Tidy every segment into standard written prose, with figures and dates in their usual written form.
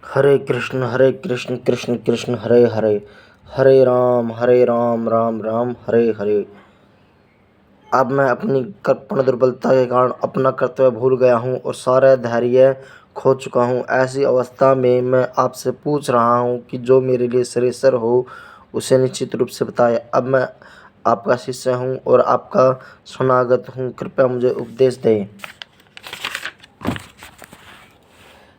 हरे कृष्ण कृष्ण कृष्ण हरे हरे, हरे राम राम राम हरे हरे। अब मैं अपनी कर्पण दुर्बलता के कारण अपना कर्तव्य भूल गया हूँ और सारा धैर्य खो चुका हूँ। ऐसी अवस्था में मैं आपसे पूछ रहा हूँ कि जो मेरे लिए श्रेयस्कर हो उसे निश्चित रूप से बताएं। अब मैं आपका शिष्य हूँ और आपका शरणागत हूँ, कृपया मुझे उपदेश दें।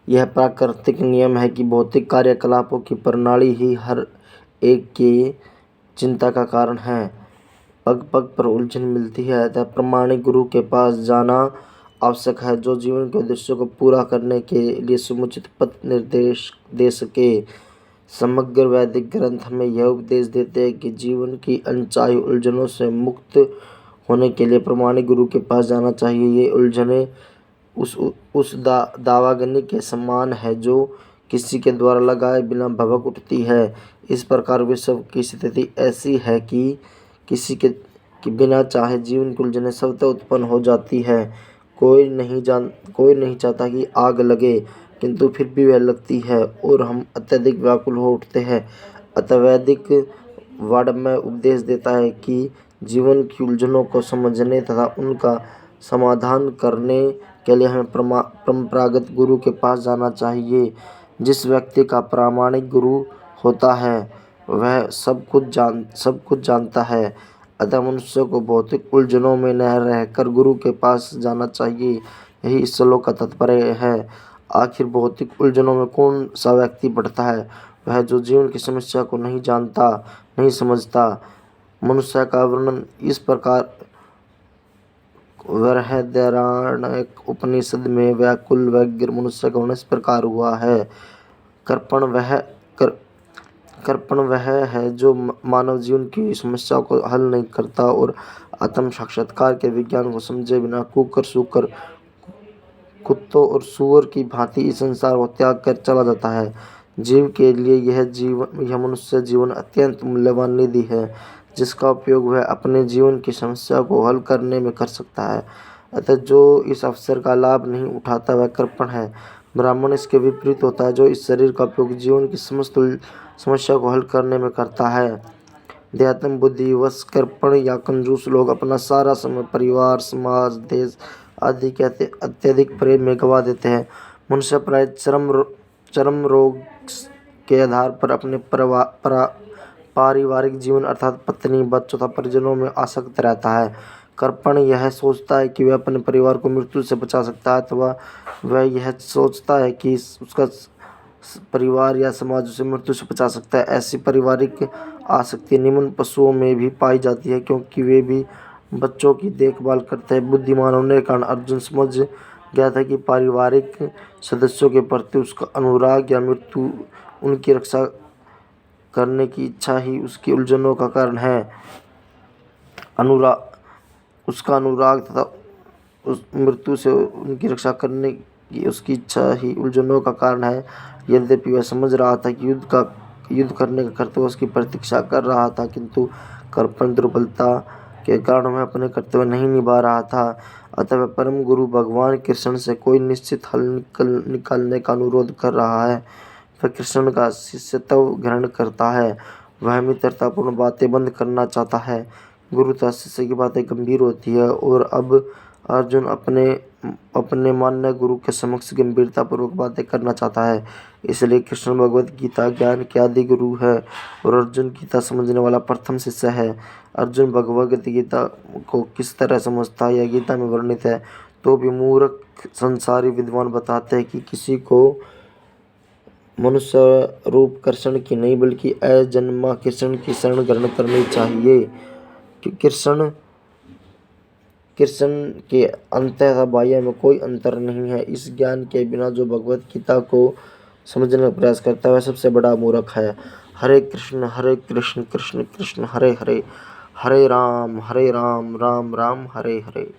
यह प्राकृतिक नियम है कि भौतिक कार्यकलापों की प्रणाली ही हर एक की चिंता का कारण है। पग पग पर उलझन मिलती है, अतः प्रामाणिक गुरु के पास जाना आवश्यक है, जो जीवन के उद्देश्यों को पूरा करने के लिए समुचित पथ निर्देश दे सके। समग्र वैदिक ग्रंथ हमें यह उपदेश देते हैं कि जीवन की अनचाही उलझनों से मुक्त होने के लिए प्रामाणिक गुरु के पास जाना चाहिए। ये उलझनें उस दावाग्नि के समान है जो किसी के द्वारा लगाए बिना भभक उठती है। इस प्रकार विश्व की स्थिति ऐसी है कि किसी के बिना चाहे जीवन की उलझनें स्वतः उत्पन्न हो जाती है। कोई नहीं चाहता कि आग लगे, किंतु फिर भी वह लगती है और हम अत्यधिक व्याकुल हो उठते हैं। अतः वैदिक वाङ्मय उपदेश देता है कि जीवन की उलझनों को समझने तथा उनका समाधान करने के लिए हमें परंपरागत गुरु के पास जाना चाहिए। जिस व्यक्ति का प्रामाणिक गुरु होता है वह सब कुछ जानता है, अतः मनुष्य को भौतिक उलझनों में न रहकर गुरु के पास जाना चाहिए। यही इस श्लोक का तात्पर्य है। आखिर भौतिक उलझनों में कौन सा व्यक्ति पड़ता है? वह जो जीवन की समस्या को नहीं जानता, नहीं समझता। मनुष्य का वर्णन इस प्रकार बृहदारण्यक उपनिषद में व्याकुल व्यग्र मनुष्य का वर्णन इस प्रकार हुआ है। कृपण वह है जो मानव जीवन की समस्याओं को हल नहीं करता और आत्म साक्षात्कार के विज्ञान को समझे बिना कुकर सूकर कुत्तों और सूअर की भांति इस संसार को त्याग कर चला जाता है। जीव के लिए यह मनुष्य जीवन अत्यंत मूल्यवान निधि है, जिसका उपयोग वह अपने जीवन की समस्या को हल करने में कर सकता है। अतः जो इस अवसर का लाभ नहीं उठाता वह कृपण है। ब्राह्मण इसके विपरीत होता है, जो इस शरीर का उपयोग जीवन की समस्त समस्या को हल करने में करता है। देहात्म बुद्धिवश कृपण या कंजूस लोग अपना सारा समय परिवार, समाज, देश आदि के अत्यधिक प्रेम में गंवा देते हैं। मनुष्य प्राय चरम रोग के आधार पर अपने पारिवारिक जीवन अर्थात पत्नी, बच्चों तथा परिजनों में आसक्त रहता है। कृपण यह सोचता है कि वह अपने परिवार को मृत्यु से बचा सकता है, अथवा वह यह सोचता है कि उसका परिवार या समाज उसे मृत्यु से बचा सकता है। ऐसी पारिवारिक आसक्ति निम्न पशुओं में भी पाई जाती है, क्योंकि वे भी बच्चों की देखभाल करते हैं। बुद्धिमान होने के कारण अर्जुन समझ गया था कि पारिवारिक सदस्यों के प्रति उसका अनुराग या मृत्यु उनकी रक्षा करने की इच्छा ही उसकी उलझनों का कारण है। उसका अनुराग तथा उस मृत्यु से उनकी रक्षा करने की उसकी इच्छा ही उलझनों का कारण है। यद्यपि वह समझ रहा था कि युद्ध करने का कर्तव्य उसकी प्रतीक्षा कर रहा था, किंतु कृपण दुर्बलता के कारण वह अपने कर्तव्य नहीं निभा रहा था। अतः वह परम गुरु भगवान कृष्ण से कोई निश्चित हल निकालने का अनुरोध कर रहा है। वह कृष्ण का शिष्यत्व ग्रहण करता है, वह मित्रतापूर्ण बातें बंद करना चाहता है। गुरु तथा शिष्य की बातें गंभीर होती है और अब अर्जुन अपने मान्य गुरु के समक्ष गंभीरतापूर्वक बातें करना चाहता है। इसलिए कृष्ण भगवद गीता ज्ञान के आदि गुरु है और अर्जुन गीता समझने वाला प्रथम शिष्य है। अर्जुन भगवद गीता को किस तरह समझता है यह गीता में वर्णित है। तो भी मूर्ख संसारी विद्वान बताते हैं कि किसी को मनुष्य रूप कृष्ण की नहीं बल्कि अजन्मा कृष्ण की शरण ग्रहण करनी चाहिए। कि कृष्ण के अंतः तथा बाह्य में कोई अंतर नहीं है। इस ज्ञान के बिना जो भगवत गीता को समझने का प्रयास करता है वह सबसे बड़ा मूर्ख है। हरे कृष्ण कृष्ण कृष्ण हरे हरे, हरे राम राम राम हरे हरे।